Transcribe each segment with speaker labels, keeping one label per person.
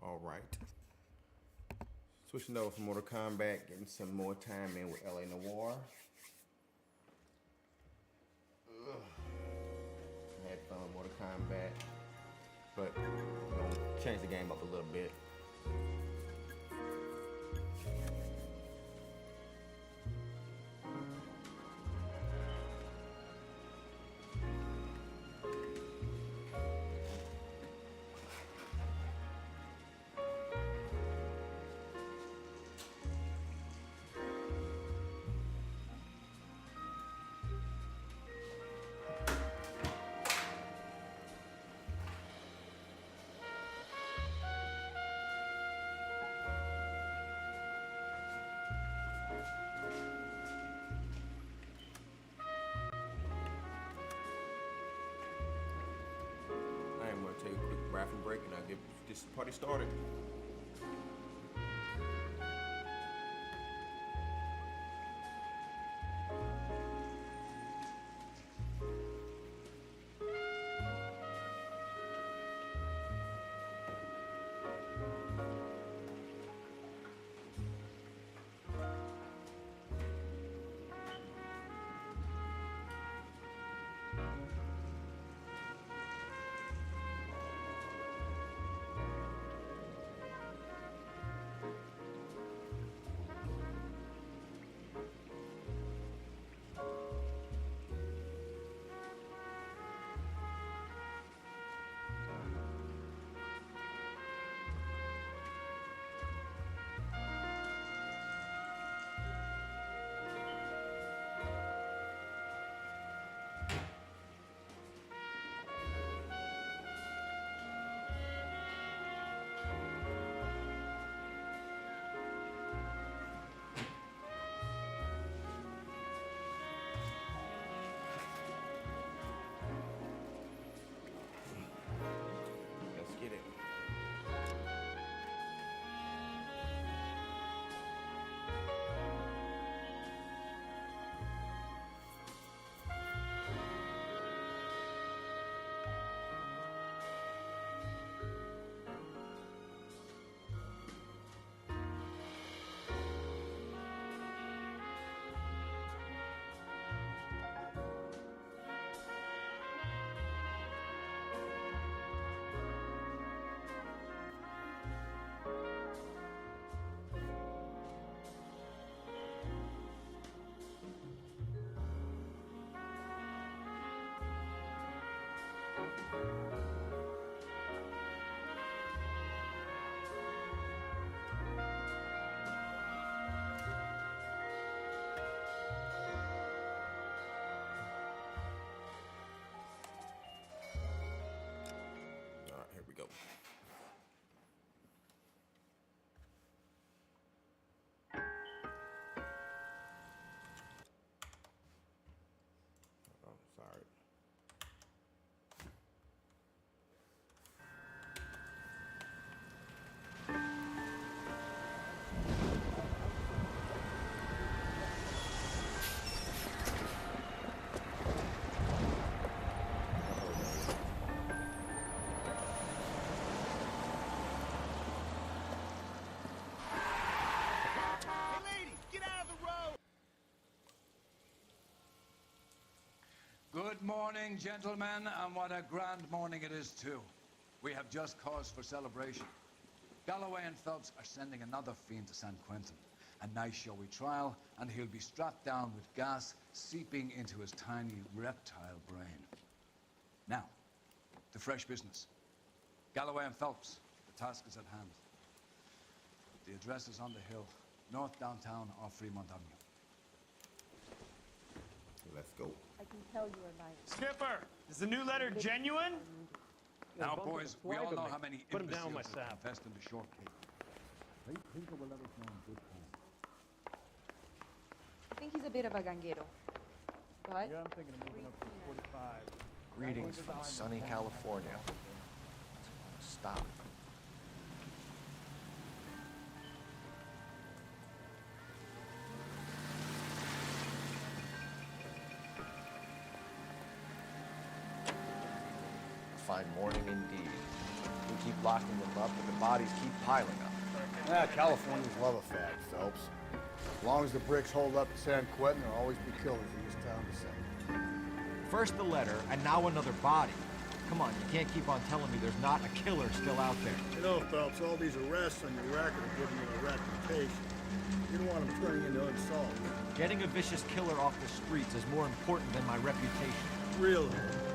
Speaker 1: All right. Switching over from Mortal Kombat, getting some more time in with LA Noire. I had fun with Mortal Kombat, but we're gonna change the game up a little bit. I am going to take a quick bathroom break and I'll get this party started. Let's get it. All right, here we go. Oh, sorry.
Speaker 2: Good morning, gentlemen, and what a grand morning it is, too. We have just cause for celebration. Galloway and Phelps are sending another fiend to San Quentin. A nice showy trial, and he'll be strapped down with gas seeping into his tiny reptile brain. Now, to fresh business. Galloway and Phelps, the task is at hand. The address is on the hill, north downtown off Fremont Avenue.
Speaker 1: Let's go.
Speaker 3: I can tell you are lying.
Speaker 4: Skipper, is the new letter genuine?
Speaker 2: Now, boys, we all know how many
Speaker 4: Put him down
Speaker 2: imbeciles have
Speaker 4: myself.
Speaker 2: confessed in the short cake. Tinker will let us know in good time.
Speaker 3: I think he's a bit of a ganguero. But
Speaker 4: Yeah, I'm thinking of moving up to 45.
Speaker 5: Greetings from sunny California. Stop. A fine morning indeed. We keep locking them up, but the bodies keep piling up.
Speaker 6: Yeah, Californians love a fag, Phelps. As long as the bricks hold up in San Quentin, there'll always be killers in this town to say.
Speaker 7: First the letter, and now another body. Come on, you can't keep on telling me there's not a killer still out there.
Speaker 6: You know, Phelps, all these arrests on your record are giving you a reputation. You don't want them turning into unsolved.
Speaker 7: Getting a vicious killer off the streets is more important than my reputation.
Speaker 6: Really?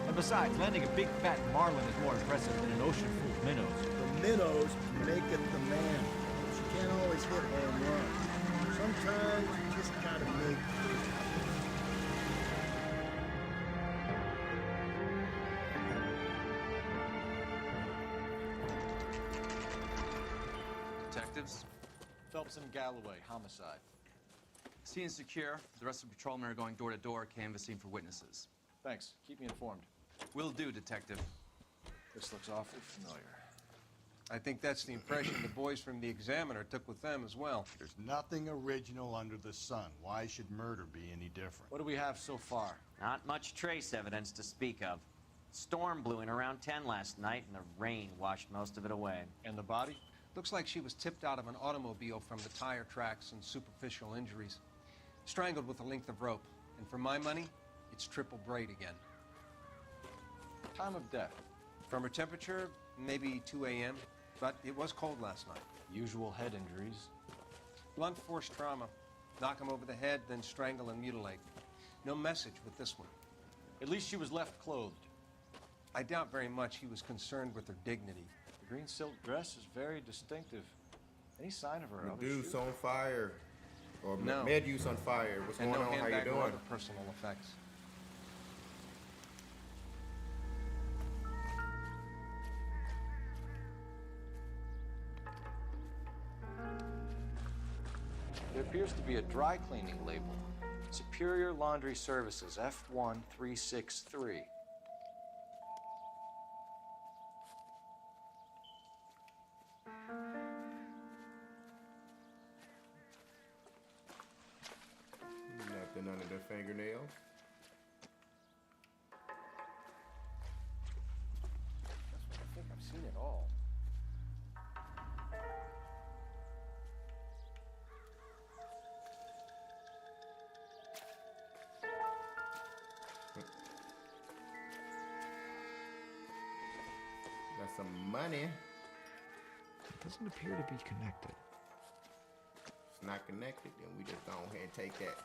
Speaker 7: And besides, landing a big fat marlin is more impressive than an ocean full of minnows.
Speaker 6: The minnows make it the man. But you can't always hit home runs. Sometimes you just gotta make it.
Speaker 2: Detectives?
Speaker 5: Phelps and Galloway, homicide.
Speaker 8: Scene is secure. The rest of the patrolmen are going door to door, canvassing for witnesses.
Speaker 5: Thanks. Keep me informed.
Speaker 8: Will do, Detective.
Speaker 5: This looks awfully familiar.
Speaker 9: I think that's the impression the boys from the Examiner took with them as well.
Speaker 6: There's nothing original under the sun. Why should murder be any different?
Speaker 5: What do we have so far?
Speaker 10: Not much trace evidence to speak of. Storm blew in around 10 last night, and the rain washed most of it away.
Speaker 5: And the body?
Speaker 9: Looks like she was tipped out of an automobile from the tire tracks and superficial injuries. Strangled with a length of rope. And for my money, it's triple braid again.
Speaker 5: Time of death?
Speaker 9: From her temperature, maybe 2 a.m., but it was cold last night.
Speaker 5: Usual head injuries?
Speaker 9: Blunt force trauma. Knock him over the head, then strangle and mutilate. No message with this one.
Speaker 5: At least she was left clothed.
Speaker 9: I doubt very much he was concerned with her dignity.
Speaker 5: The green silk dress is very distinctive. Any sign of her other
Speaker 1: Medusa
Speaker 5: shoe?
Speaker 1: on fire. Or
Speaker 9: No.
Speaker 1: Medusa on fire. What's
Speaker 9: And
Speaker 1: going
Speaker 9: no
Speaker 1: on? How you
Speaker 9: handbag or
Speaker 1: doing?
Speaker 9: other personal effects.
Speaker 5: There appears to be a dry cleaning label. Superior Laundry Services, F1363.
Speaker 1: Nothing under the fingernails.
Speaker 5: I think I've seen it all.
Speaker 1: Got some money.
Speaker 7: It doesn't appear to be connected.
Speaker 1: It's not connected, then we just go ahead and take that.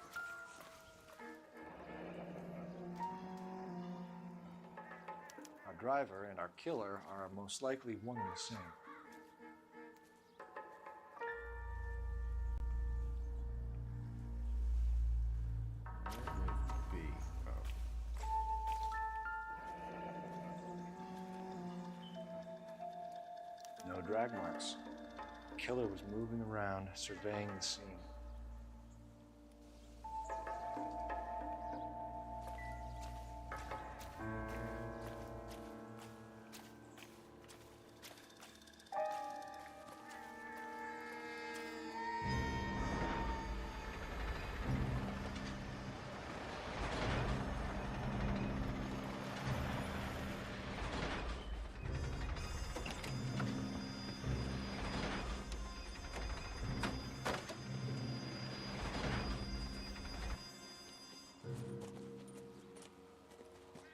Speaker 5: Our driver and our killer are most likely one and the same.
Speaker 1: Where would be? Oh.
Speaker 5: No drag marks. The killer was moving around, surveying the scene.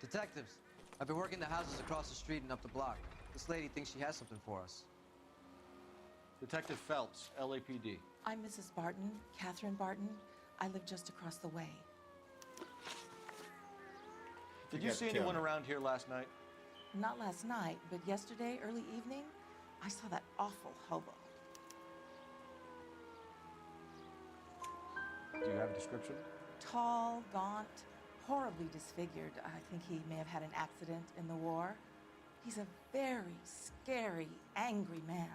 Speaker 8: Detectives, I've been working the houses across the street and up the block. This lady thinks she has something for us.
Speaker 5: Detective Phelps, LAPD.
Speaker 11: I'm Mrs. Barton, Catherine Barton. I live just across the way.
Speaker 5: Did
Speaker 1: You
Speaker 5: you
Speaker 1: got
Speaker 5: see
Speaker 1: to tell
Speaker 5: anyone
Speaker 1: me.
Speaker 5: around here last night?
Speaker 11: Not last night, but yesterday, early evening, I saw that awful hobo.
Speaker 5: Do you have a description?
Speaker 11: Tall, gaunt, horribly disfigured. I think he may have had an accident in the war. He's a very scary, angry man.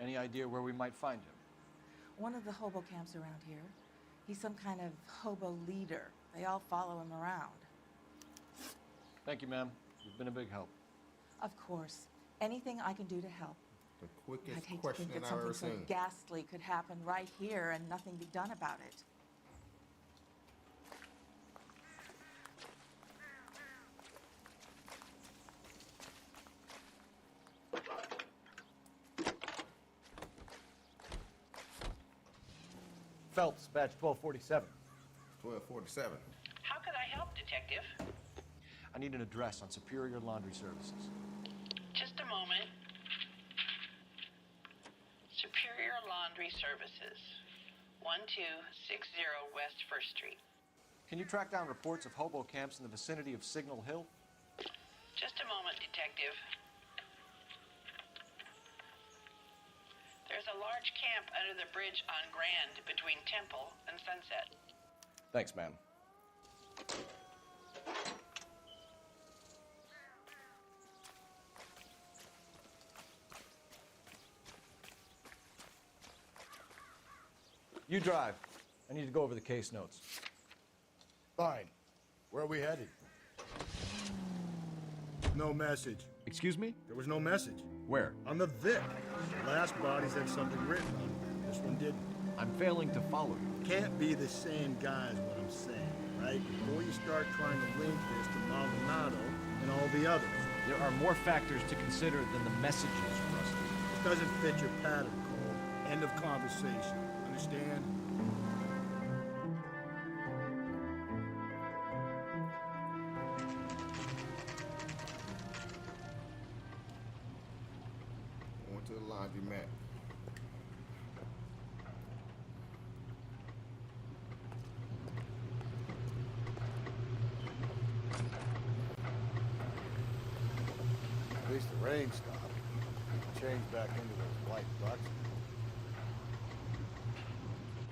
Speaker 5: Any idea where we might find him?
Speaker 11: One of the hobo camps around here. He's some kind of hobo leader. They all follow him around.
Speaker 5: Thank you, ma'am. You've been a big help.
Speaker 11: Of course, anything I can do to help.
Speaker 1: The
Speaker 11: I'd
Speaker 1: quickest
Speaker 11: hate to
Speaker 1: question
Speaker 11: think that
Speaker 1: I've ever
Speaker 11: something so
Speaker 1: seen.
Speaker 11: ghastly could happen right here and nothing be done about it.
Speaker 7: Phelps, badge 1247.
Speaker 1: 1247.
Speaker 12: How can I help, Detective?
Speaker 5: I need an address on Superior Laundry Services.
Speaker 12: Just a moment. Superior Laundry Services, 1260 West 1st Street.
Speaker 5: Can you track down reports of hobo camps in the vicinity of Signal Hill?
Speaker 12: Just a moment, Detective. There's a large camp under the bridge on Grand between Temple and Sunset.
Speaker 5: Thanks, ma'am. You drive. I need to go over the case notes.
Speaker 6: Fine. Where are we headed? No message.
Speaker 7: Excuse me?
Speaker 6: There was no message.
Speaker 7: Where?
Speaker 6: On the Vic. The last bodies had something written on them. This one didn't.
Speaker 7: I'm failing to follow you.
Speaker 6: Can't be the same guy is what I'm saying, right? Before you start trying to link this to Maldonado and all the others.
Speaker 7: There are more factors to consider than the messages, Rusty.
Speaker 6: It doesn't fit your pattern, Cole. End of conversation. Understand?
Speaker 1: Going to the laundromat.
Speaker 6: At least the rain stopped. Change back into those white bucks.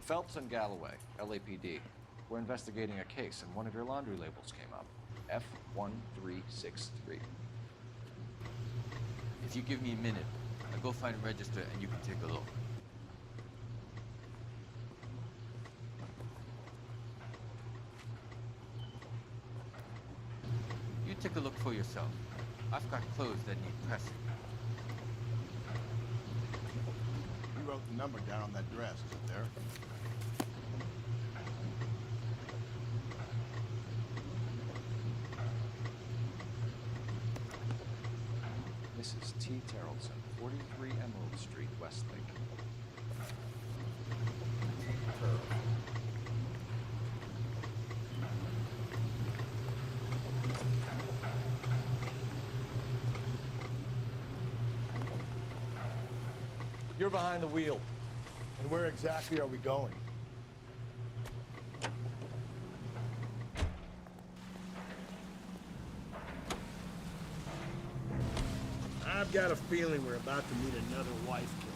Speaker 5: Phelps and Galloway, LAPD. We're investigating a case, and one of your laundry labels came up. F1363.
Speaker 8: If you give me a minute, I'll go find a register and you can take a look. You take a look for yourself. I've got clothes that need pressing.
Speaker 6: You wrote the number down on that dress, is it there?
Speaker 5: Mrs. T. Terrellson, 43 Emerald Street, Westlake.
Speaker 7: You're behind the wheel.
Speaker 6: And where exactly are we going? I've got a feeling we're about to meet another wife killer.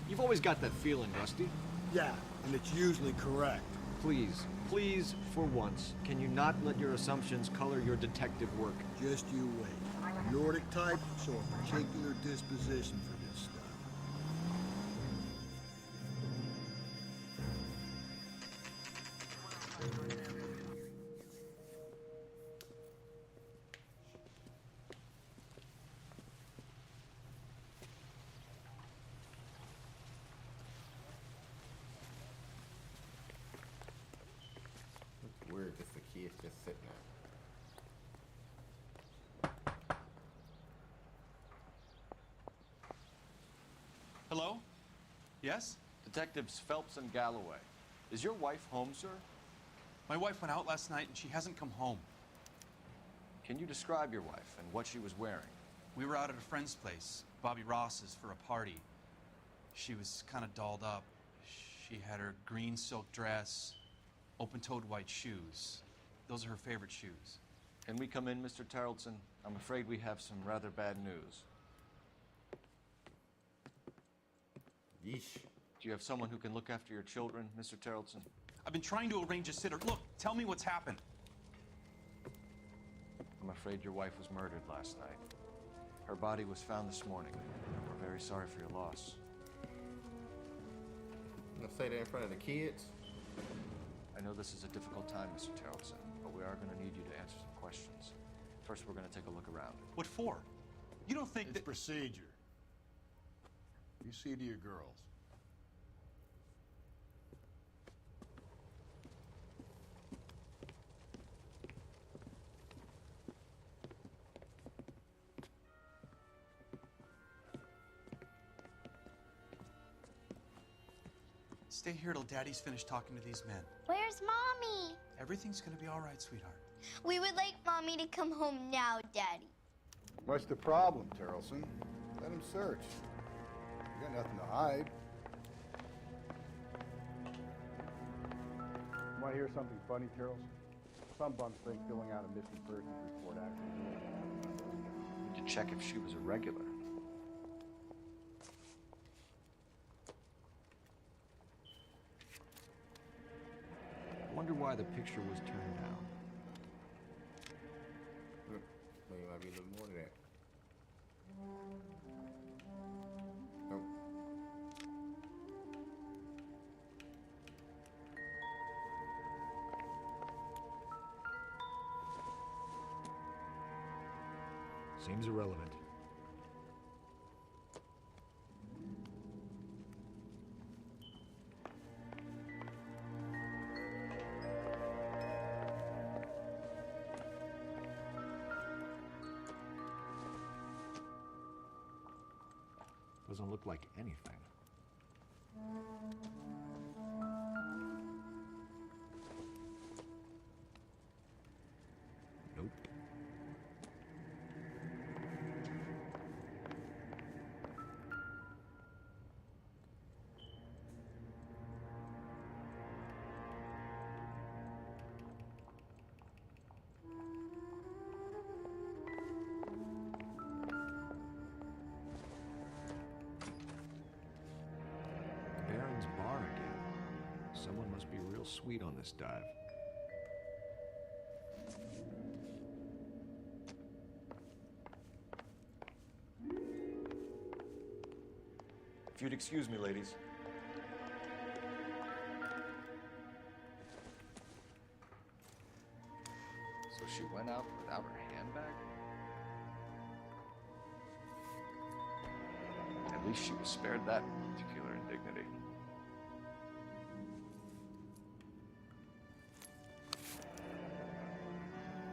Speaker 7: You've always got that feeling, Rusty.
Speaker 6: Yeah, and it's usually correct.
Speaker 7: Please, please, for once, can you not let your assumptions color your detective work?
Speaker 6: Just you wait. Nordic type, show a particular disposition for this stuff.
Speaker 1: It's weird just the kids just sitting there.
Speaker 4: Hello? Yes?
Speaker 5: Detectives Phelps and Galloway. Is your wife home, sir?
Speaker 4: My wife went out last night and she hasn't come home.
Speaker 5: Can you describe your wife and what she was wearing?
Speaker 4: We were out at a friend's place, Bobby Ross's, for a party. She was kind of dolled up. She had her green silk dress, open-toed white shoes. Those are her favorite shoes.
Speaker 5: Can we come in, Mr. Terrellson? I'm afraid we have some rather bad news.
Speaker 1: Yeesh.
Speaker 5: Do you have someone who can look after your children, Mr. Terrellson?
Speaker 4: I've been trying to arrange a sitter. Look, tell me what's happened.
Speaker 5: I'm afraid your wife was murdered last night. Her body was found this morning. We're very sorry for your loss.
Speaker 1: You gonna say that in front of the kids?
Speaker 5: I know this is a difficult time, Mr. Terrellson, but we are going to need you to answer some questions. First, we're going to take a look around.
Speaker 4: What for? You don't think
Speaker 6: It's
Speaker 4: that...
Speaker 6: procedure. You see to your girls.
Speaker 4: Stay here till Daddy's finished talking to these men.
Speaker 13: Where's Mommy?
Speaker 4: Everything's gonna be all right, sweetheart.
Speaker 13: We would like Mommy to come home now, Daddy.
Speaker 6: What's the problem, Terrelson? Let him search. You got nothing to hide. Want to hear something funny, Terrelson? Some bums think filling out a missing persons report actually.
Speaker 5: Need to check if she was a regular.
Speaker 7: I wonder why the picture was turned down.
Speaker 1: Maybe it might be a little more to that. Nope.
Speaker 7: Seems irrelevant. Doesn't look like anything. Nope. Baron's bar again. Someone must be real sweet on this dive.
Speaker 5: If you'd excuse me, ladies. So she went out without her handbag? At least she was spared that particular indignity.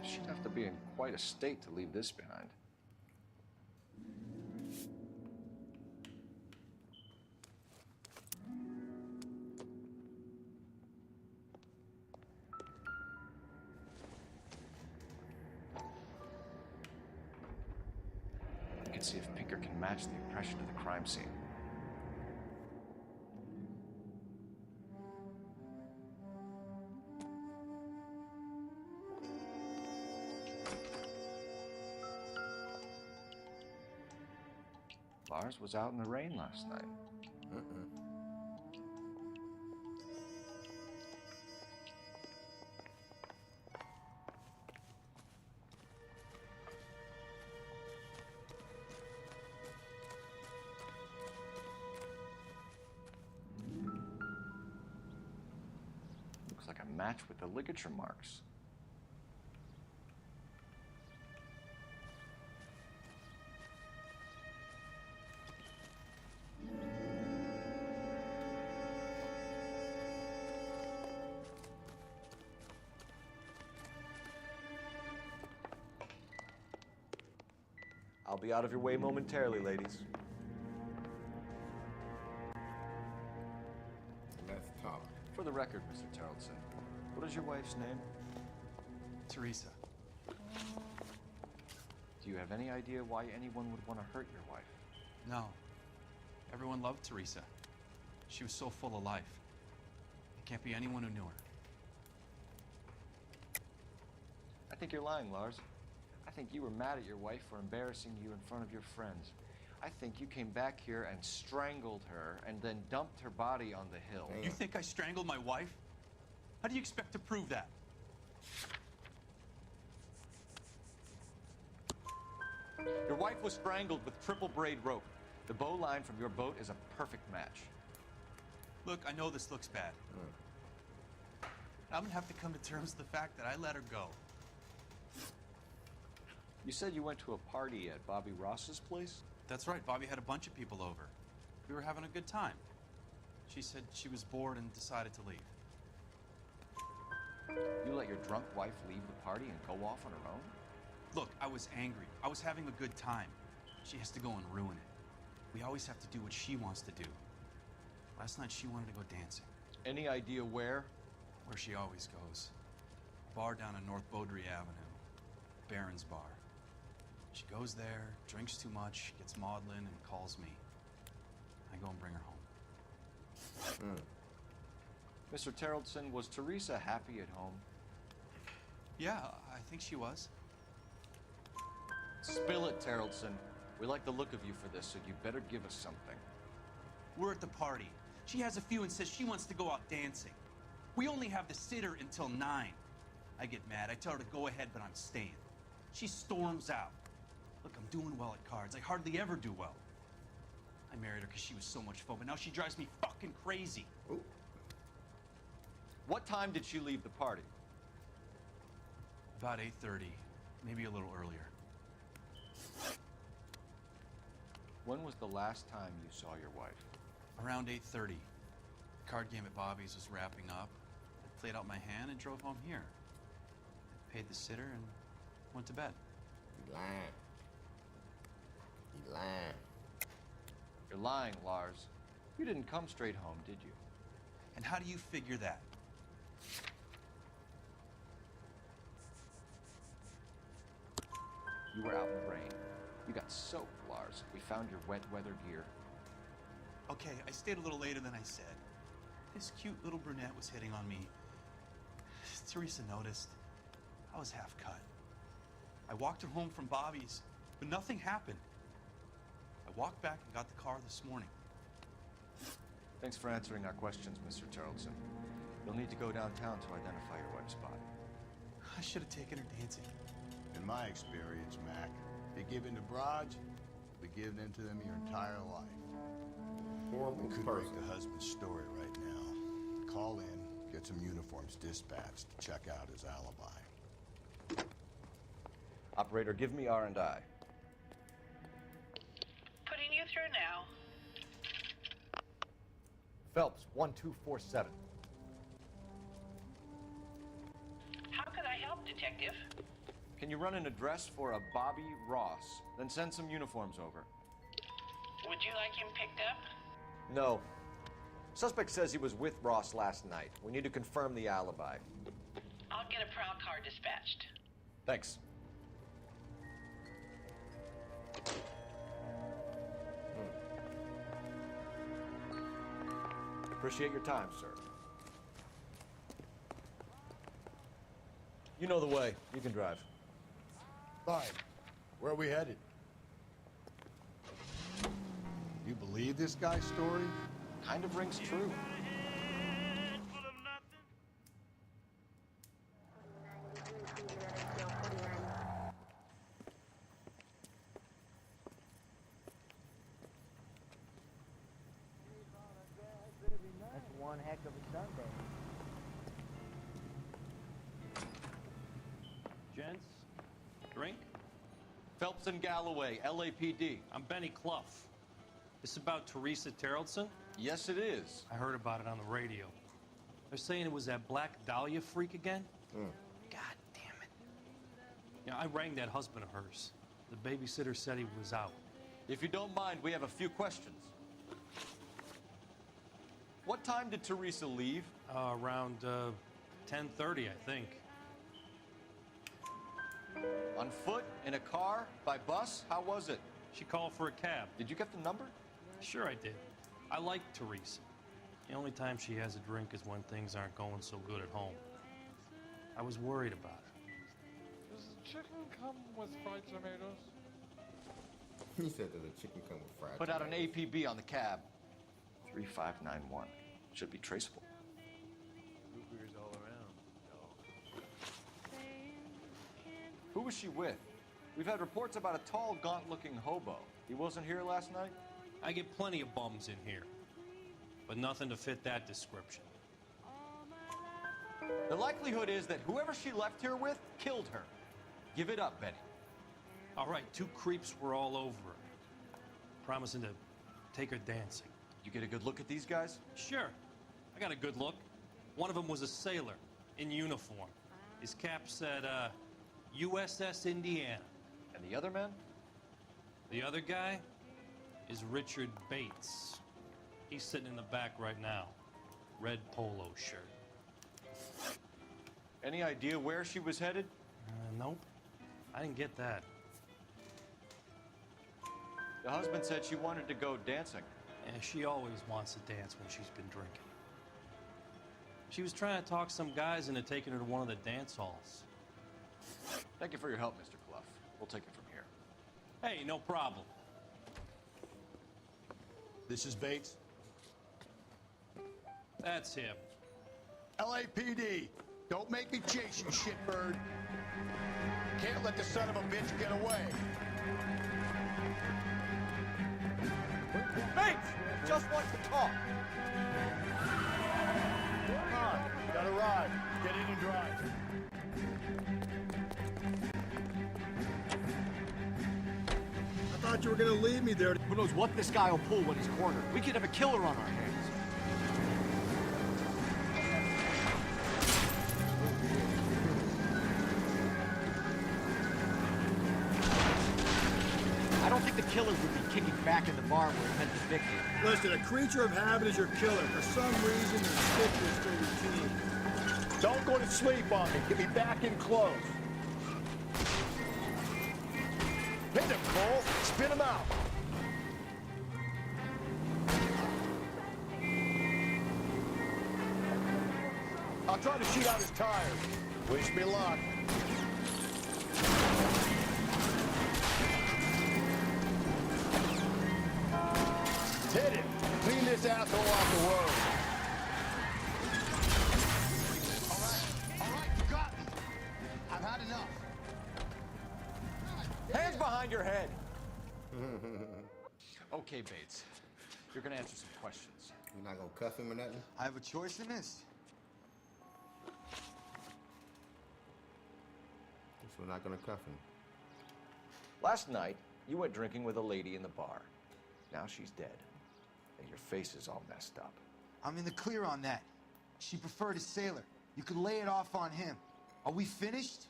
Speaker 5: She'd have to be in quite a state to leave this behind. We can see if Pinker can match the impression of the crime scene. Lars was out in the rain last night. Looks like a match with the ligature marks.
Speaker 14: I'll be out of your way momentarily, ladies.
Speaker 1: Let's talk.
Speaker 5: For the record, Mr. Tarleton, what is your wife's name?
Speaker 4: Teresa.
Speaker 5: Do you have any idea why anyone would want to hurt your wife?
Speaker 4: No. Everyone loved Teresa. She was so full of life. It can't be anyone who knew her.
Speaker 5: I think you're lying, Lars. I think you were mad at your wife for embarrassing you in front of your friends. I think you came back here and strangled her and then dumped her body on the hill.
Speaker 4: You think I strangled my wife? How do you expect to prove that?
Speaker 5: Your wife was strangled with triple braid rope. The bow line from your boat is a perfect match.
Speaker 4: Look, I know this looks bad. I'm gonna have to come to terms with the fact that I let her go.
Speaker 5: You said you went to a party at Bobby Ross's place?
Speaker 4: That's right. Bobby had a bunch of people over. We were having a good time. She said she was bored and decided to leave.
Speaker 5: You let your drunk wife leave the party and go off on her own?
Speaker 4: Look, I was angry. I was having a good time. She has to go and ruin it. We always have to do what she wants to do. Last night she wanted to go dancing.
Speaker 5: Any idea where?
Speaker 4: Where she always goes. Bar down on North Beaudry Avenue. Baron's Bar. She goes there, drinks too much, gets maudlin, and calls me. I go and bring her home.
Speaker 5: Mr. Terrellson, was Teresa happy at home?
Speaker 4: Yeah, I think she was.
Speaker 5: Spill it, Terrellson. We like the look of you for this, so you better give us something.
Speaker 4: We're at the party. She has a few and says she wants to go out dancing. We only have the sitter until 9. I get mad. I tell her to go ahead, but I'm staying. She storms out. Look, I'm doing well at cards. I hardly ever do well. I married her because she was so much fun, but now she drives me fucking crazy.
Speaker 1: Ooh.
Speaker 5: What time did she leave the party?
Speaker 4: About 8:30, maybe a little earlier.
Speaker 5: When was the last time you saw your wife?
Speaker 4: Around 8:30. The card game at Bobby's was wrapping up. I played out my hand and drove home here. I paid the sitter and went to bed.
Speaker 1: You lying. You lying.
Speaker 5: You're lying, Lars. You didn't come straight home, did you?
Speaker 4: And how do you figure that?
Speaker 5: You were out in the rain. You got soaked, Lars. We found your wet weather gear.
Speaker 4: Okay, I stayed a little later than I said. This cute little brunette was hitting on me. Teresa noticed. I was half cut. I walked her home from Bobby's, but nothing happened. I walked back and got the car this morning.
Speaker 5: Thanks for answering our questions, Mr. Terrellson. You'll need to go downtown to identify your wife's body.
Speaker 4: I should have taken her dancing.
Speaker 6: In my experience, Mac, if you give in to broads, you'll be giving in to them your entire life.
Speaker 1: Horrible
Speaker 6: We could
Speaker 1: person.
Speaker 6: break the husband's story right now. Call in, get some uniforms dispatched to check out his alibi.
Speaker 14: Operator, give me R&I.
Speaker 12: Putting you through now.
Speaker 7: Phelps, 1247.
Speaker 12: How could I help, Detective?
Speaker 5: Can you run an address for a Bobby Ross? Then send some uniforms over.
Speaker 12: Would you like him picked up?
Speaker 14: No. Suspect says he was with Ross last night. We need to confirm the alibi.
Speaker 12: I'll get a prowl car dispatched.
Speaker 14: Thanks. Appreciate your time, sir. You know the way. You can drive.
Speaker 6: Fine. Where are we headed? You believe this guy's story?
Speaker 5: Kind of rings true.
Speaker 15: That's one heck of a Sunday.
Speaker 16: Gents, drink?
Speaker 5: Phelps and Galloway, LAPD.
Speaker 16: I'm Benny Clough. This about Teresa Terrellson?
Speaker 5: Yes, it is.
Speaker 16: I heard about it on the radio. They're saying it was that Black Dahlia freak again? God damn it. Yeah, I rang that husband of hers. The babysitter said he was out.
Speaker 5: If you don't mind, we have a few questions. What time did Teresa leave?
Speaker 16: Around 10:30, I think.
Speaker 5: On foot? In a car? By bus? How was it?
Speaker 16: She called for a cab.
Speaker 5: Did you get the number?
Speaker 16: Sure I did. I like Teresa. The only time she has a drink is when things aren't going so good at home. I was worried about her.
Speaker 17: Does the chicken come with fried tomatoes?
Speaker 1: He said that the chicken come with fried
Speaker 5: Put out an
Speaker 1: tomatoes.
Speaker 5: APB on the cab. 3591. Should be traceable.
Speaker 17: Root beers all around.
Speaker 5: Who was she with? We've had reports about a tall, gaunt-looking hobo. He wasn't here last night?
Speaker 16: I get plenty of bums in here, but nothing to fit that description.
Speaker 5: The likelihood is that whoever she left here with killed her. Give it up, Benny.
Speaker 16: All right, 2 creeps were all over her, promising to take her dancing.
Speaker 5: You get a good look at these guys?
Speaker 16: Sure. I got a good look. One of them was a sailor in uniform. His cap said, USS Indiana.
Speaker 5: And the other man?
Speaker 16: The other guy is Richard Bates. He's sitting in the back right now. Red polo shirt.
Speaker 5: Any idea where she was headed?
Speaker 16: Nope. I didn't get that.
Speaker 5: The husband said she wanted to go dancing.
Speaker 16: Yeah, she always wants to dance when she's been drinking. She was trying to talk some guys into taking her to one of the dance halls.
Speaker 5: Thank you for your help, Mr. Clough. We'll take it from here.
Speaker 16: Hey, no problem.
Speaker 18: This is Bates.
Speaker 16: That's him.
Speaker 18: LAPD, don't make me chase you, shitbird. Can't let the son of a bitch get away.
Speaker 14: Bates! Just want to talk.
Speaker 18: Come on, got a ride. Get in and drive.
Speaker 6: I thought you were gonna leave me there.
Speaker 7: Who knows what this guy will pull when he's cornered? We could have a killer on our hands. I don't think the killer would be kicking back in the bar where he meant to victim.
Speaker 6: Listen, a creature of habit is your killer. For some reason, their stick is for routine.
Speaker 18: Don't go to sleep on me. Get me back in close. Hit him, Cole. Spin him out. I'll try to shoot out his tires. Wish me luck. Hit him. Clean this asshole off the road. All right, you got me. I've had enough.
Speaker 5: Hands behind your head. Okay, Bates. You're gonna answer some questions.
Speaker 1: You're not gonna cuff him or nothing?
Speaker 19: I have a choice in this.
Speaker 1: So we're not gonna cuff him.
Speaker 14: Last night, you went drinking with a lady in the bar. Now she's dead. And your face is all messed up.
Speaker 19: I'm in the clear on that. She preferred a sailor. You could lay it off on him. Are we finished?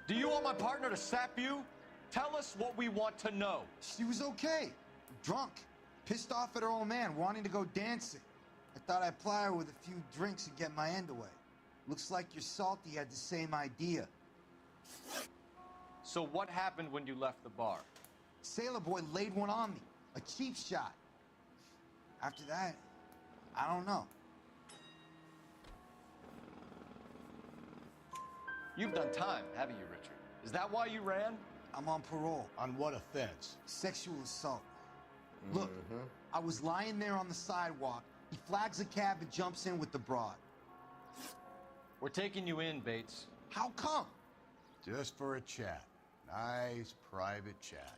Speaker 5: Do you want my partner to sap you? Tell us what we want to know.
Speaker 19: She was okay. Drunk. Pissed off at her old man, wanting to go dancing. I thought I'd ply her with a few drinks and get my end away. Looks like your salty had the same idea.
Speaker 5: So what happened when you left the bar?
Speaker 19: Sailor boy laid one on me. A cheap shot. After that, I don't know.
Speaker 5: You've done time, haven't you, Richard? Is that why you ran?
Speaker 19: I'm on parole.
Speaker 18: On what offense?
Speaker 19: Sexual assault. Look, I was lying there on the sidewalk. He flags a cab and jumps in with the broad.
Speaker 5: We're taking you in, Bates.
Speaker 19: How come?
Speaker 18: Just for a chat. Nice private chat.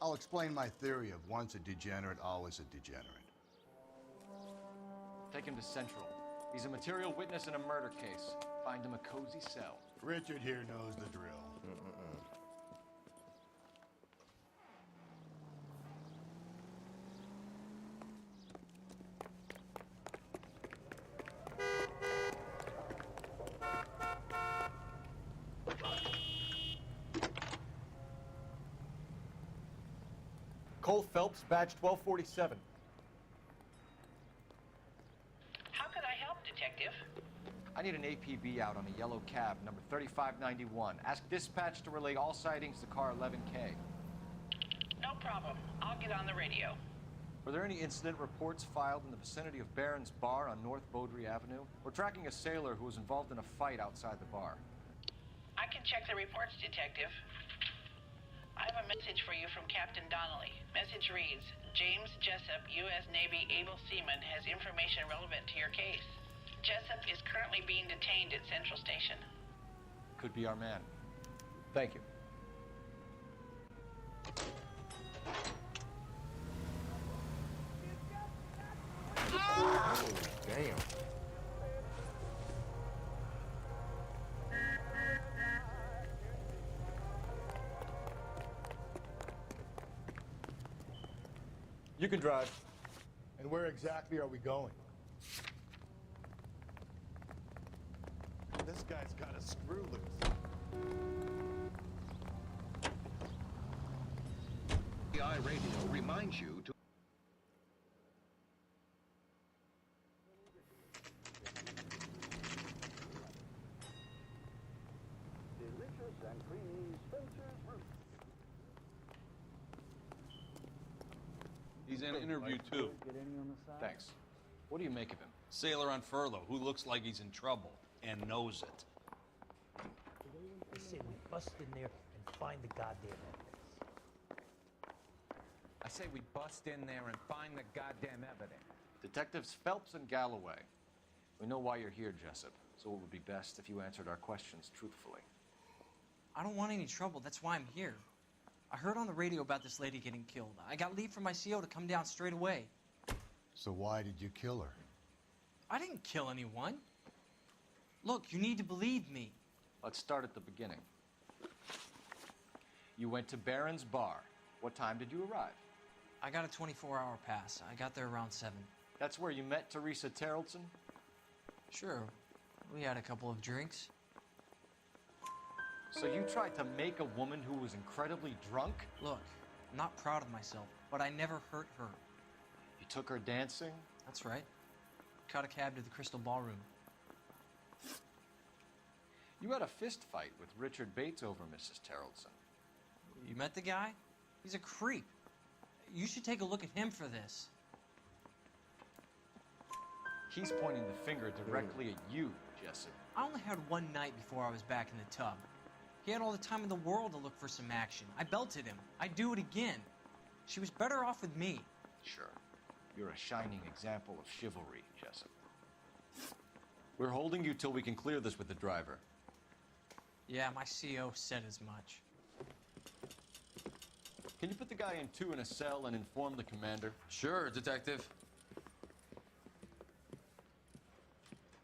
Speaker 18: I'll explain my theory of once a degenerate, always a degenerate.
Speaker 5: Take him to Central. He's a material witness in a murder case. Find him a cozy cell.
Speaker 18: Richard here knows the drill.
Speaker 14: Cole Phelps, badge 1247.
Speaker 12: How could I help, Detective?
Speaker 5: I need an APB out on a yellow cab, number 3591. Ask dispatch to relay all sightings to car 11K.
Speaker 12: No problem. I'll get on the radio.
Speaker 5: Were there any incident reports filed in the vicinity of Barron's Bar on North Beaudry Avenue? We're tracking a sailor who was involved in a fight outside the bar.
Speaker 12: I can check the reports, Detective. I have a message for you from Captain Donnelly. Message reads, James Jessup, U.S. Navy able seaman, has information relevant to your case. Jessup is currently being detained at Central Station.
Speaker 5: Could be our man. Thank you.
Speaker 1: Oh, damn.
Speaker 14: You can drive.
Speaker 18: And where exactly are we going? This guy's got a screw loose.
Speaker 20: The Radio reminds you to He's in an interview, too.
Speaker 5: Thanks. What do you make of him?
Speaker 20: Sailor on furlough who looks like he's in trouble and knows it.
Speaker 15: They say we bust in there and find the goddamn evidence.
Speaker 21: I say we bust in there and find the goddamn evidence.
Speaker 5: Detectives Phelps and Galloway. We know why you're here, Jessup, so it would be best if you answered our questions truthfully.
Speaker 22: I don't want any trouble. That's why I'm here. I heard on the radio about this lady getting killed. I got leave from my CO to come down straight away.
Speaker 18: So why did you kill her?
Speaker 22: I didn't kill anyone. Look, you need to believe me.
Speaker 5: Let's start at the beginning. You went to Barron's Bar. What time did you arrive?
Speaker 22: I got a 24-hour pass. I got there around 7.
Speaker 5: That's where you met Teresa Terrellson?
Speaker 22: Sure. We had a couple of drinks.
Speaker 5: So you tried to make a woman who was incredibly drunk?
Speaker 22: Look, I'm not proud of myself, but I never hurt her.
Speaker 5: You took her dancing?
Speaker 22: That's right. Caught a cab to the Crystal Ballroom.
Speaker 5: You had a fist fight with Richard Bates over Mrs. Terrellson.
Speaker 22: You met the guy? He's a creep. You should take a look at him for this.
Speaker 5: He's pointing the finger directly at you, Jessup.
Speaker 22: I only had one night before I was back in the tub. He had all the time in the world to look for some action. I belted him. I'd do it again. She was better off with me.
Speaker 5: Sure. You're a shining example of chivalry, Jessup. We're holding you till we can clear this with the driver.
Speaker 22: Yeah, my CO said as much.
Speaker 5: Can you put the guy in 2 in a cell and inform the commander?
Speaker 23: Sure, Detective.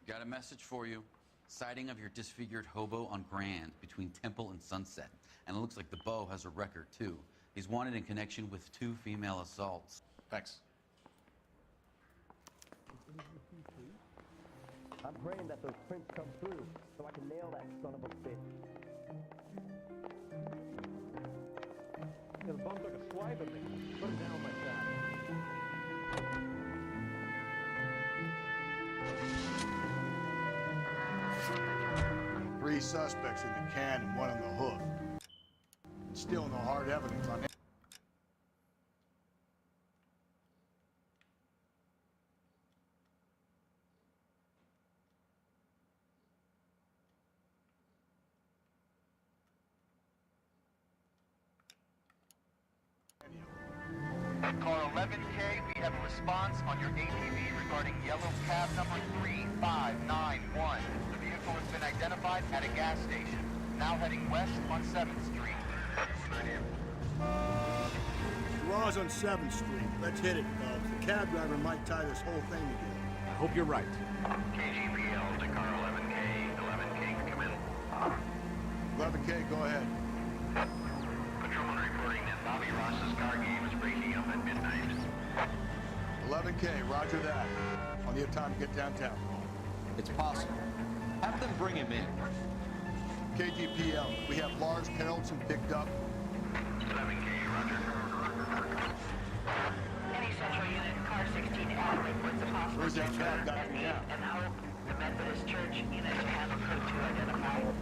Speaker 23: Got a message for you. Sighting of your disfigured hobo on Grand between Temple and Sunset. And it looks like the Beau has a record, too. He's wanted in connection with 2 female assaults.
Speaker 5: Thanks.
Speaker 15: I'm praying that those prints come through so I can nail that son of a bitch. The bum took a swipe at me. Put him down like that.
Speaker 18: 3 suspects in the can and 1 on the hoof. Still no hard evidence on it.
Speaker 24: Car 11K, we have a response on your ATV regarding yellow cab number 3591. The vehicle has been identified at a gas station, now heading west on 7th Street.
Speaker 6: Garage on 7th Street. Let's hit it, Dubs. The cab driver might tie this whole thing together.
Speaker 7: I hope you're right.
Speaker 24: KGPL to car 11K. 11K, come in.
Speaker 18: 11K, go ahead.
Speaker 24: Patrolman reporting that Bobby Ross's car game is breaking up at midnight.
Speaker 18: 11K, roger that. On the time to get downtown.
Speaker 5: It's possible. Have them bring him in.
Speaker 18: KGPL, we have Lars Terrellson picked up.
Speaker 24: 11K, roger.
Speaker 12: Any central unit, car 16 adequate. What's the possible
Speaker 18: Where's that cab got to now?
Speaker 12: and Hope, the Methodist Church unit to handle code 2 identified.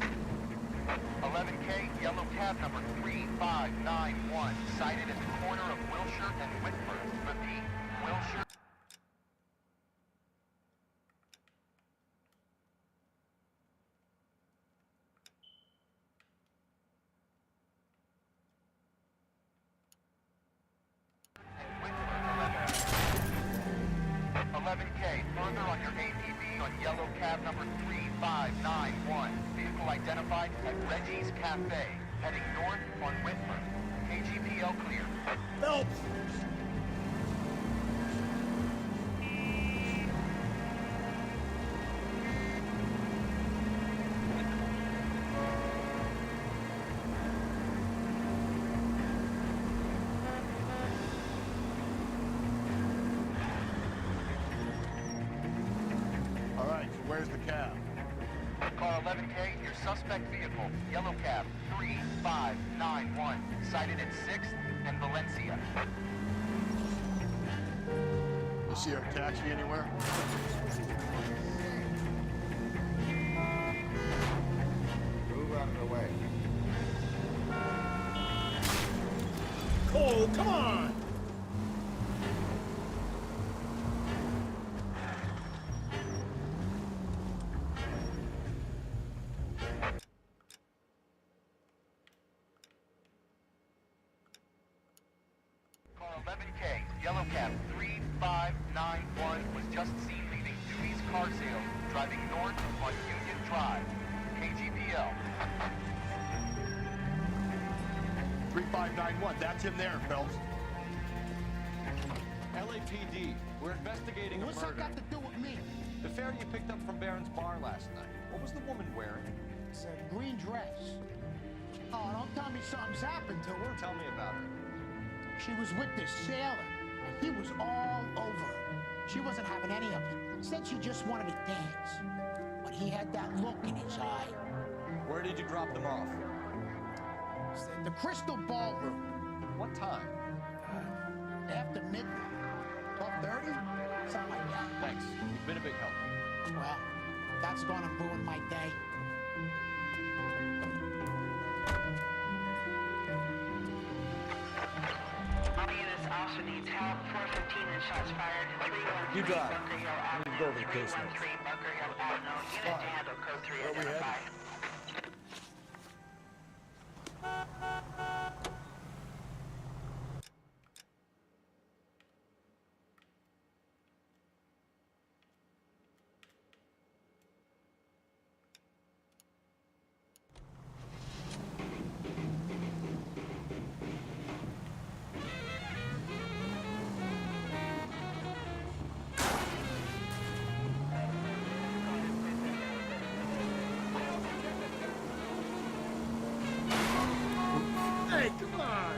Speaker 24: 11K, yellow cab number 3591, sighted at the corner of Wilshire and Whitford. Repeat, Wilshire. Further on your ATV on yellow cab number 3591. Vehicle identified at Reggie's Cafe, heading north on Whitford. KGPL clear.
Speaker 6: Phelps!
Speaker 18: All right, so where's the cab?
Speaker 24: Car 11K, your suspect vehicle, yellow cab 3591, sighted at 6th and Valencia.
Speaker 18: You see our taxi anywhere?
Speaker 1: Move out of the way.
Speaker 6: go! Come on!
Speaker 24: Car 11K, yellow cab 3591 was just seen leaving Dewey's Car Sales, driving north on Union Drive. KGPL.
Speaker 18: 3591, that's him there, Phelps.
Speaker 5: LAPD, we're investigating a
Speaker 19: What's
Speaker 5: murder.
Speaker 19: that got to do with me?
Speaker 5: The fare you picked up from Barron's bar last night. What was the woman wearing?
Speaker 19: It's a green dress. Oh, don't tell me something's happened to her.
Speaker 5: Tell me about her.
Speaker 19: She was with this sailor, and he was all over her. She wasn't having any of it. Said she just wanted to dance. But he had that look in his eye.
Speaker 5: Where did you drop them off?
Speaker 19: Said the Crystal Ballroom.
Speaker 5: What time?
Speaker 19: After midnight. 12:30? Something like that.
Speaker 5: Thanks. You've been a big help.
Speaker 19: Well, that's gonna ruin my day.
Speaker 12: All units also needs help. 415 and shots fired. 313
Speaker 5: You drive.
Speaker 12: Bunker Hill
Speaker 5: Let me
Speaker 12: Avenue.
Speaker 5: go over the case notes.
Speaker 12: 313 Bunker Hill Avenue. Unit to handle code 3
Speaker 18: Where we headed?
Speaker 12: identified.
Speaker 6: Hey, come on!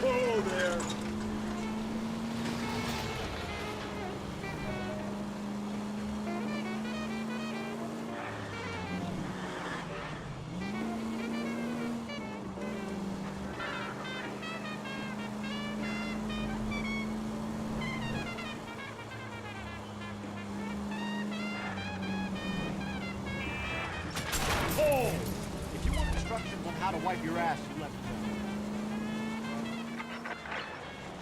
Speaker 6: Whoa there!
Speaker 7: Oh! If you want instructions on how to wipe your ass, you let me know.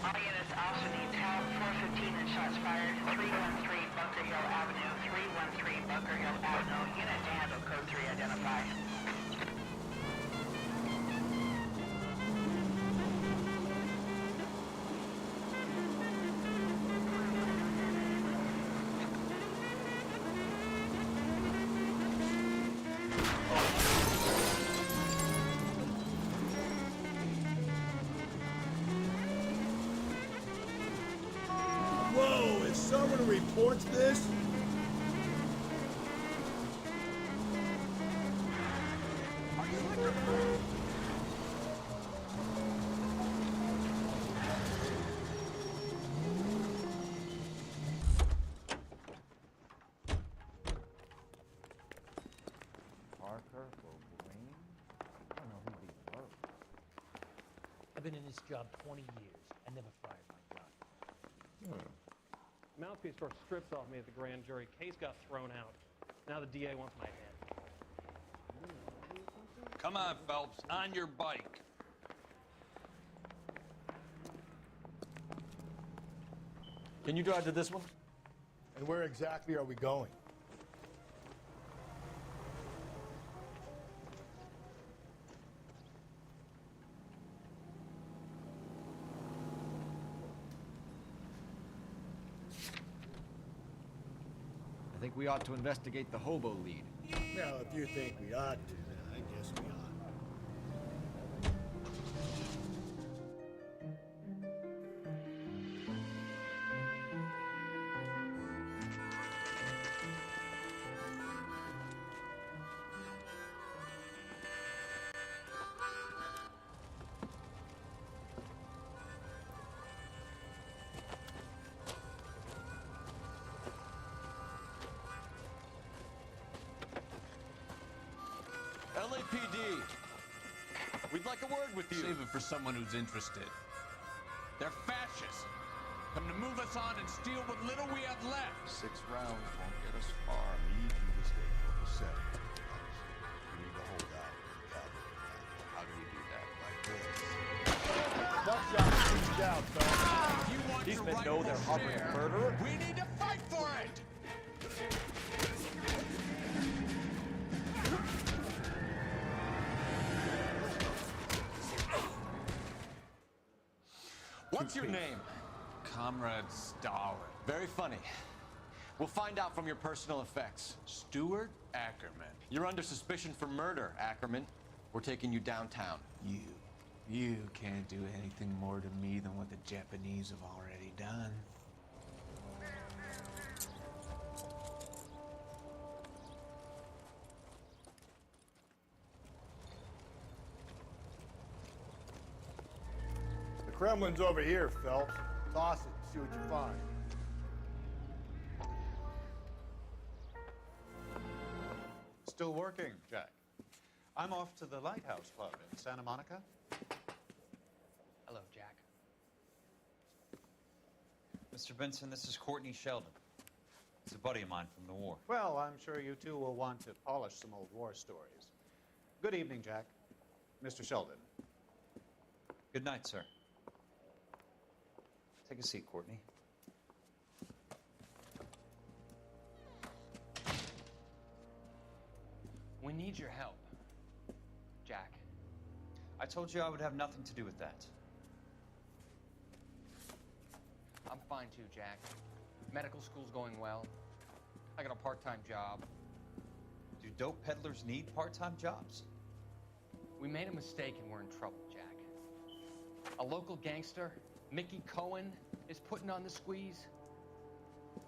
Speaker 12: All units also needs help. 415 and shots fired. 313 Bunker Hill Avenue. 313 Bunker Hill Avenue. Unit to handle code 3 identified.
Speaker 6: Whoa, if someone reports this...
Speaker 5: Parker or Green? I don't know who these were.
Speaker 15: I've been in this job 20 years. I never fired my gun.
Speaker 16: Mouthpiece first stripped off me at the grand jury. Case got thrown out. Now the DA wants my head.
Speaker 20: Come on, Phelps, on your bike.
Speaker 5: Can you drive to this one?
Speaker 18: And where exactly are we going?
Speaker 7: I think we ought to investigate the hobo lead.
Speaker 6: Well, if you think we ought to, then I guess we ought.
Speaker 21: LAPD. We'd like a word with you.
Speaker 20: Save it for someone who's interested. They're fascists. Come to move us on and steal what little we have left.
Speaker 14: 6 rounds won't get us far.
Speaker 18: I need you to stay copacetic. We need to hold out and gather.
Speaker 14: How do we do that?
Speaker 18: Like this.
Speaker 6: Buckshot reached out, fellas.
Speaker 20: If you want
Speaker 5: These
Speaker 20: your
Speaker 5: men know they're
Speaker 20: rightful
Speaker 5: harboring
Speaker 20: share,
Speaker 5: a murderer?
Speaker 20: we need to fight for it!
Speaker 5: What's your name?
Speaker 20: Comrade Stalin.
Speaker 5: Very funny. We'll find out from your personal effects.
Speaker 20: Stuart Ackerman.
Speaker 5: You're under suspicion for murder, Ackerman. We're taking you downtown.
Speaker 21: You can't do anything more to me than what the Japanese have already done.
Speaker 6: The Kremlin's over here, Phelps. Toss it, see what you find.
Speaker 2: Still working, Jack. I'm off to the Lighthouse Club in Santa Monica.
Speaker 22: Hello, Jack.
Speaker 7: Mr. Benson, this is Courtney Sheldon. He's a buddy of mine from the war.
Speaker 2: Well, I'm sure you two will want to polish some old war stories. Good evening, Jack. Mr. Sheldon.
Speaker 7: Good night, sir. Take a seat, Courtney.
Speaker 22: We need your help, Jack.
Speaker 7: I told you I would have nothing to do with that.
Speaker 8: I'm fine too, Jack. Medical school's going well. I got a part-time job.
Speaker 7: Do dope peddlers need part-time jobs?
Speaker 8: We made a mistake and we're in trouble, Jack. A local gangster, Mickey Cohen, is putting on the squeeze.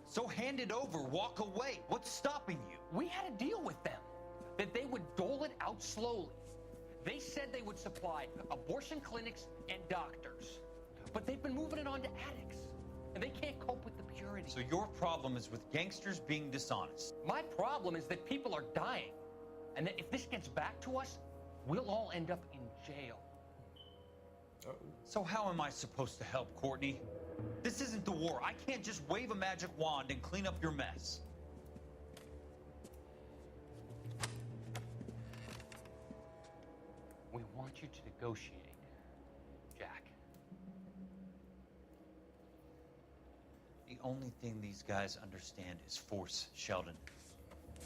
Speaker 7: So hand it over, walk away. What's stopping you?
Speaker 8: We had a deal with them that they would dole it out slowly. They said they would supply abortion clinics and doctors, but they've been moving it on to addicts, and they can't cope with the purity.
Speaker 7: So your problem is with gangsters being dishonest.
Speaker 8: My problem is that people are dying, and that if this gets back to us, we'll all end up in jail.
Speaker 7: So how am I supposed to help, Courtney? This isn't the war. I can't just wave a magic wand and clean up your mess.
Speaker 8: We want you to negotiate, Jack.
Speaker 7: The only thing these guys understand is force, Sheldon.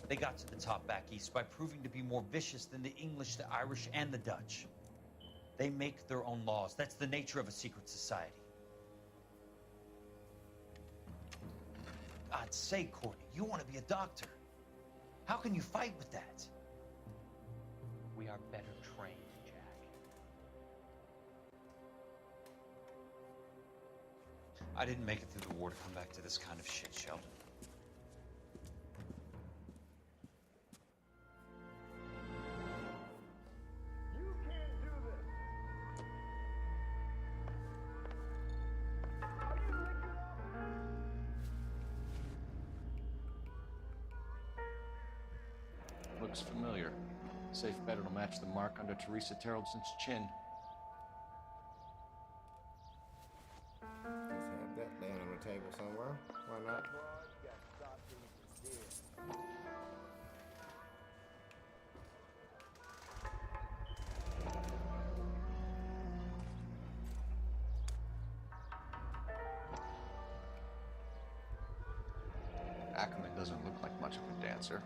Speaker 7: They got to the top back east by proving to be more vicious than the English, the Irish, and the Dutch. They make their own laws. That's the nature of a secret society. God's sake, Courtney, you want to be a doctor. How can you fight with that?
Speaker 8: We are better trained, Jack.
Speaker 7: I didn't make it through the war to come back to this kind of shit, Sheldon.
Speaker 14: Looks familiar. Safe bet it'll match the mark under Teresa Terrelson's chin.
Speaker 1: Just have that laying on the table somewhere. Why not?
Speaker 14: Ackerman doesn't look like much of a dancer.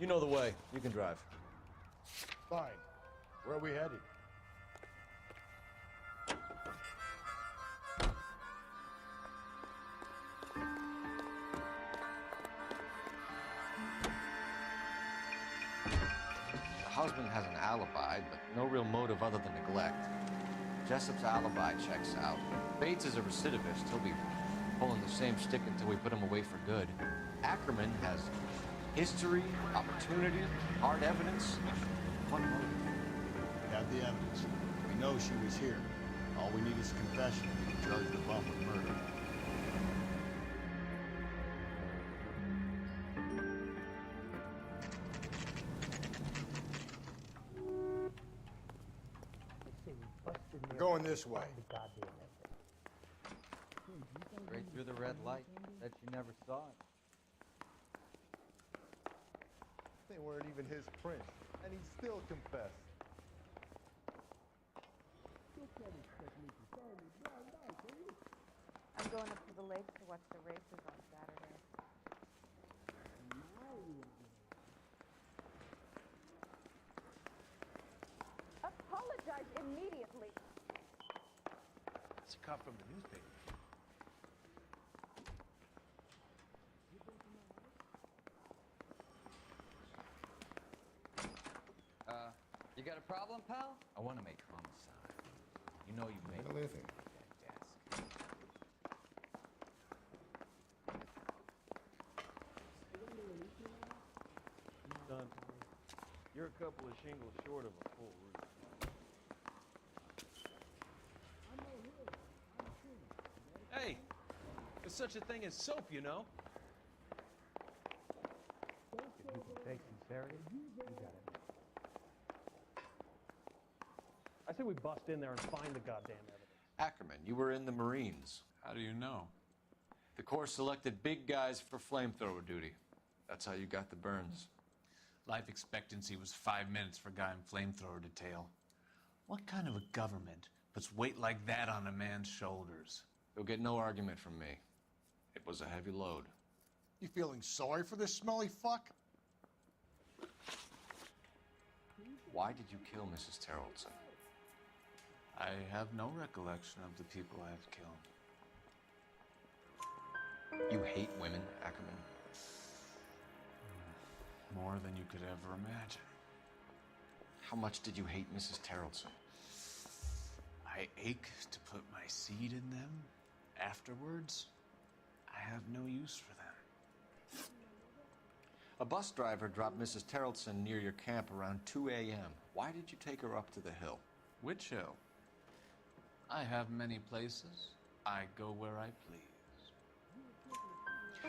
Speaker 14: You know the way. You can drive.
Speaker 6: Fine. Where are we headed?
Speaker 14: The husband has an alibi, but no real motive other than neglect.
Speaker 5: Jessup's alibi checks out. Bates is a recidivist. He'll be pulling the same stick until we put him away for good. Ackerman has history, opportunity, hard evidence, one motive.
Speaker 18: We have the evidence. We know she was here. All we need is a confession. We can charge the bum with murder. We're going this way.
Speaker 5: Straight through the red light. Bet you never saw it.
Speaker 3: They weren't even his prints, and he still confessed.
Speaker 9: I'm going up to the lake to watch the races on Saturday. Apologize immediately.
Speaker 16: It's a cop from the newspaper.
Speaker 5: You got a problem, pal? I want to make homicide. You know you've made
Speaker 1: What is it?
Speaker 5: that desk.
Speaker 3: Son, you're a couple of shingles short of a full roof.
Speaker 16: Hey, there's such a thing as soap, you know.
Speaker 15: If you can fake sincerity, you got it.
Speaker 16: I say we bust in there and find the goddamn evidence.
Speaker 5: Ackerman, you were in the Marines.
Speaker 21: How do you know?
Speaker 5: The Corps selected big guys for flamethrower duty. That's how you got the burns.
Speaker 21: Life expectancy was 5 minutes for a guy in flamethrower detail. What kind of a government puts weight like that on a man's shoulders?
Speaker 5: You'll get no argument from me. It was a heavy load.
Speaker 18: You feeling sorry for this smelly fuck?
Speaker 5: Why did you kill Mrs. Terrellson?
Speaker 21: I have no recollection of the people I have killed.
Speaker 5: You hate women, Ackerman?
Speaker 21: More than you could ever imagine.
Speaker 5: How much did you hate Mrs. Terrellson?
Speaker 21: I ache to put my seed in them. Afterwards, I have no use for them.
Speaker 5: A bus driver dropped Mrs. Terrellson near your camp around 2 a.m. Why did you take her up to the hill?
Speaker 21: Which hill? I have many places. I go where I please.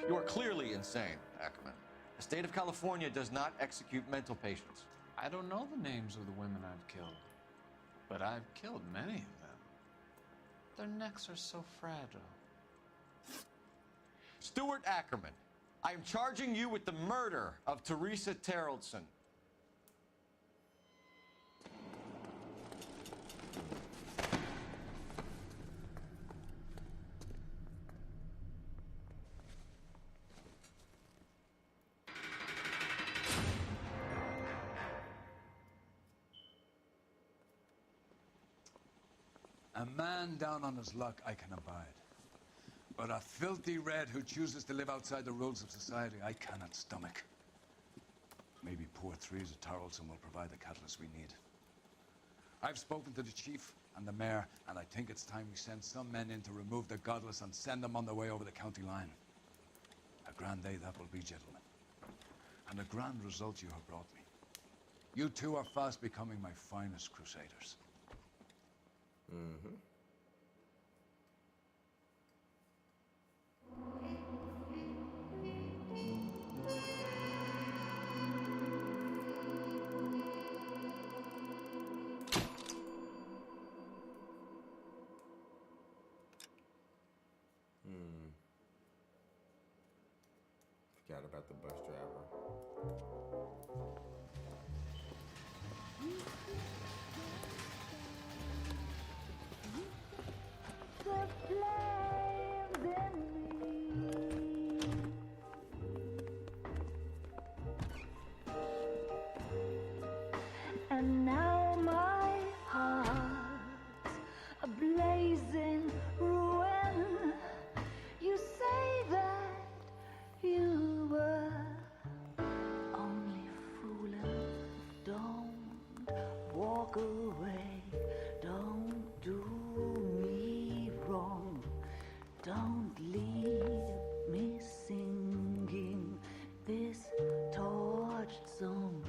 Speaker 5: You are clearly insane, Ackerman. The state of California does not execute mental patients.
Speaker 21: I don't know the names of the women I've killed, but I've killed many of them. Their necks are so fragile.
Speaker 5: Stuart Ackerman, I am charging you with the murder of Teresa Terrellson.
Speaker 10: A man down on his luck I can abide. But a filthy red who chooses to live outside the rules of society I cannot stomach. Maybe poor Teresa Tarleton will provide the catalyst we need. I've spoken to the chief and the mayor, and I think it's time we send some men in to remove the godless and send them on their way over the county line. A grand day that will be, gentlemen. And a grand result you have brought me. You two are fast becoming my finest crusaders.
Speaker 1: Mm-hmm. Forgot about the bus driver.
Speaker 11: The flames in me. And now my heart's a blazing ruin. You say that you were only fooling. Don't walk away. Don't do me wrong. Don't leave me singing this torched song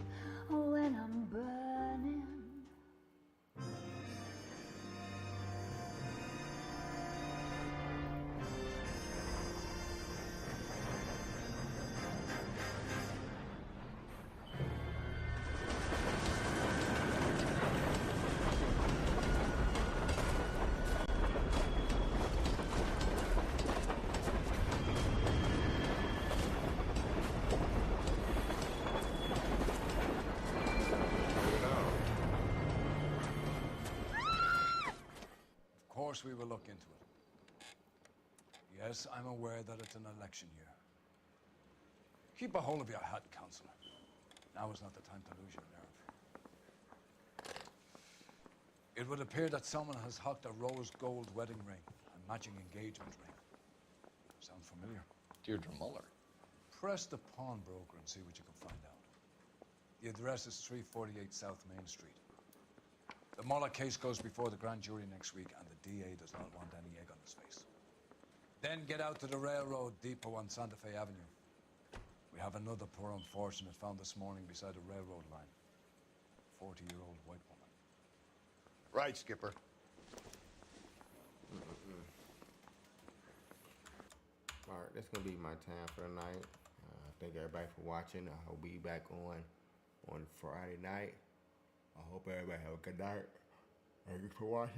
Speaker 11: when I'm burning.
Speaker 10: Of course we will look into it. Yes, I'm aware that it's an election year. Keep a hold of your hat, Councillor. Now is not the time to lose your nerve. It would appear that someone has hocked a rose gold wedding ring and matching engagement ring. Sound familiar?
Speaker 14: Deirdre Muller.
Speaker 10: Press the pawnbroker and see what you can find out. The address is 348 South Main Street. The Muller case goes before the grand jury next week, and the DA does not want any egg on his face. Then get out to the railroad depot on Santa Fe Avenue. We have another poor unfortunate found this morning beside a railroad line. 40-year-old white woman.
Speaker 18: Right, Skipper.
Speaker 1: All right, that's gonna be my time for the night. Thank everybody for watching. I'll be back on Friday night. I hope everybody have a good night. Thank you for watching.